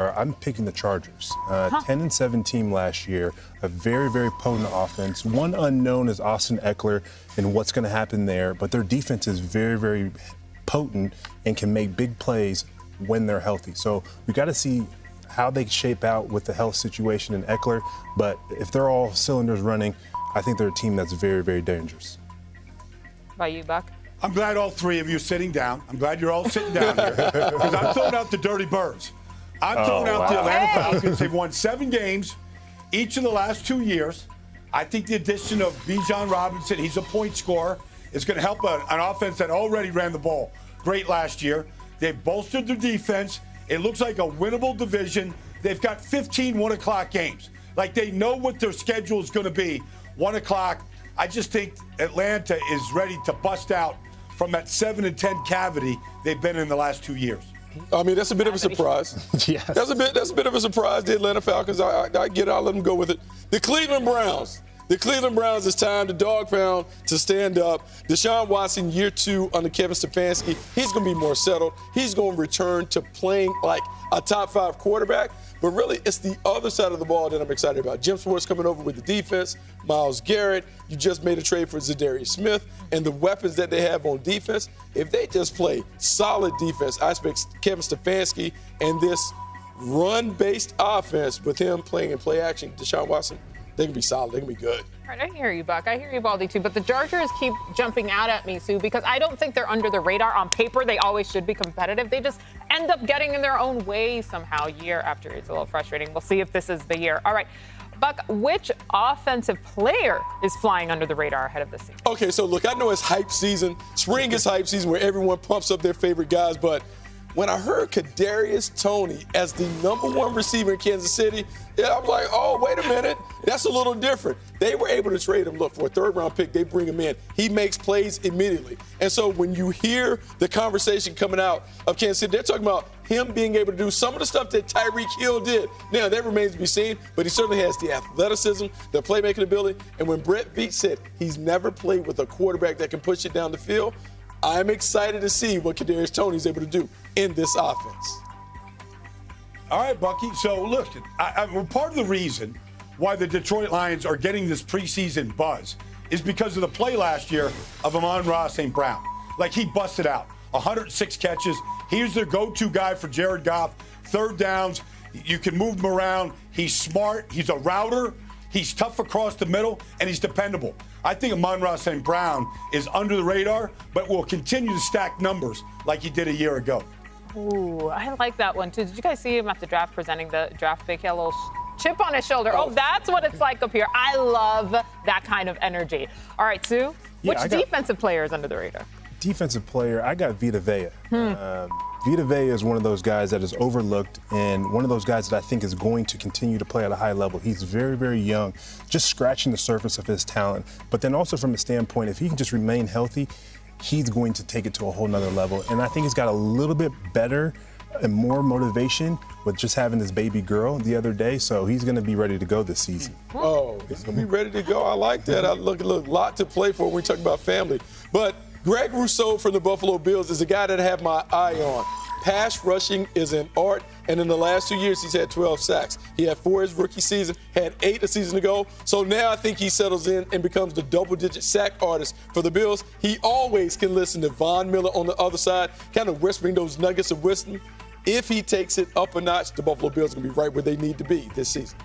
I'm picking the Chargers. 10-7 team last year, a very, very potent offense. One unknown is Austin Eckler and what's going to happen there, but their defense is very, very potent and can make big plays when they're healthy. So we got to see how they shape out with the health situation in Eckler, but if they're all cylinders running, I think they're a team that's very, very dangerous. By you, Buck? I'm glad all three of you are sitting down. I'm glad you're all sitting down here because I'm throwing out the Dirty Birds. I'm throwing out the Atlanta Falcons. They've won 7 games each of the last 2 years. I think the addition of Bijan Robinson, he's a point scorer, is going to help an offense that already ran the ball great last year. They've bolstered their defense. It looks like a winnable division. They've got 15 1 o'clock games. Like they know what their schedule is going to be. 1 o'clock. I just think Atlanta is ready to bust out from that 7-10 cavity they've been in the last 2 years. I mean, that's a bit of a surprise. Yes. That's a bit of a surprise. The Atlanta Falcons. I get it. I'll let them go with it. The Cleveland Browns. The Cleveland Browns, it's time the dog pound to stand up. Deshaun Watson, year 2 under Kevin Stefanski. He's going to be more settled. He's going to return to playing like a top 5 quarterback. But really, it's the other side of the ball that I'm excited about. Jim Schwartz coming over with the defense. Myles Garrett, you just made a trade for Zadarius Smith. And the weapons that they have on defense, if they just play solid defense, I expect Kevin Stefanski and this run-based offense with him playing in play action, Deshaun Watson, they can be solid. They can be good. All right, I hear you, Buck. I hear you, Baldy, too. But the Chargers keep jumping out at me, Sue, because I don't think they're under the radar. On paper, they always should be competitive. They just end up getting in their own way somehow year after. It's a little frustrating. We'll see if this is the year. All right, Buck, which offensive player is flying under the radar ahead of this season? Okay, so look, I know it's hype season. Spring is hype season where everyone pumps up their favorite guys, but when I heard Kadarius Toney as the #1 receiver in Kansas City, I'm like, oh, wait a minute. That's a little different. They were able to trade him. Look, for a 3rd-round pick, they bring him in. He makes plays immediately. And so when you hear the conversation coming out of Kansas City, they're talking about him being able to do some of the stuff that Tyreek Hill did. Now, that remains to be seen, but he certainly has the athleticism, the playmaking ability. And when Brett Veach said he's never played with a quarterback that can push it down the field, I'm excited to see what Kadarius Toney is able to do in this offense. All right, Bucky. So, look, part of the reason why the Detroit Lions are getting this preseason buzz is because of the play last year of Amon-Ra St. Brown. Like, he busted out 106 catches. He's their go-to guy for Jared Goff. 3rd downs. You can move him around. He's smart. He's a router. He's tough across the middle, and he's dependable. I think Amon-Ra St. Brown is under the radar, but will continue to stack numbers like he did a year ago. Ooh, I like that one, too. Did you guys see him at the draft presenting the draft pick? He had a little chip on his shoulder. Oh, that's what it's like up here. I love that kind of energy. All right, Sue, which defensive player is under the radar? Defensive player, I got Vita Vea. Vita Vea is one of those guys that is overlooked and one of those guys that I think is going to continue to play at a high level. He's very, very young, just scratching the surface of his talent. But then also from the standpoint, if he can just remain healthy, he's going to take it to a whole nother level. And I think he's got a little bit better and more motivation with just having this baby girl the other day. So he's going to be ready to go this season. Oh, he's going to be ready to go. I like that. I look, lot to play for when we talk about family. But Greg Rousseau from the Buffalo Bills is a guy that I have my eye on. Pass rushing is an art, and in the last 2 years, he's had 12 sacks. He had 4 his rookie season, had 8 a season ago. So now I think he settles in and becomes the double-digit sack artist for the Bills. He always can listen to Von Miller on the other side, kind of whispering those nuggets of wisdom. If he takes it up a notch, the Buffalo Bills are going to be right where they need to be this season.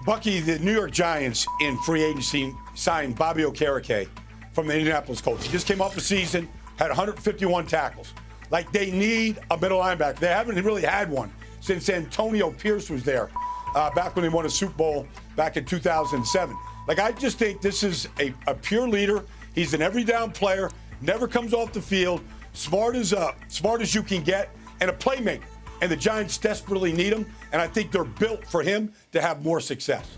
Bucky, the New York Giants in free agency signed Bobby Okereke from the Indianapolis Colts. He just came off the season, had 151 tackles. Like, they need a middle linebacker. They haven't really had one since Antonio Pierce was there back when they won a Super Bowl back in 2007. Like, I just think this is a pure leader. He's an every down player, never comes off the field, smart as you can get, and a playmaker. And the Giants desperately need him, and I think they're built for him to have more success.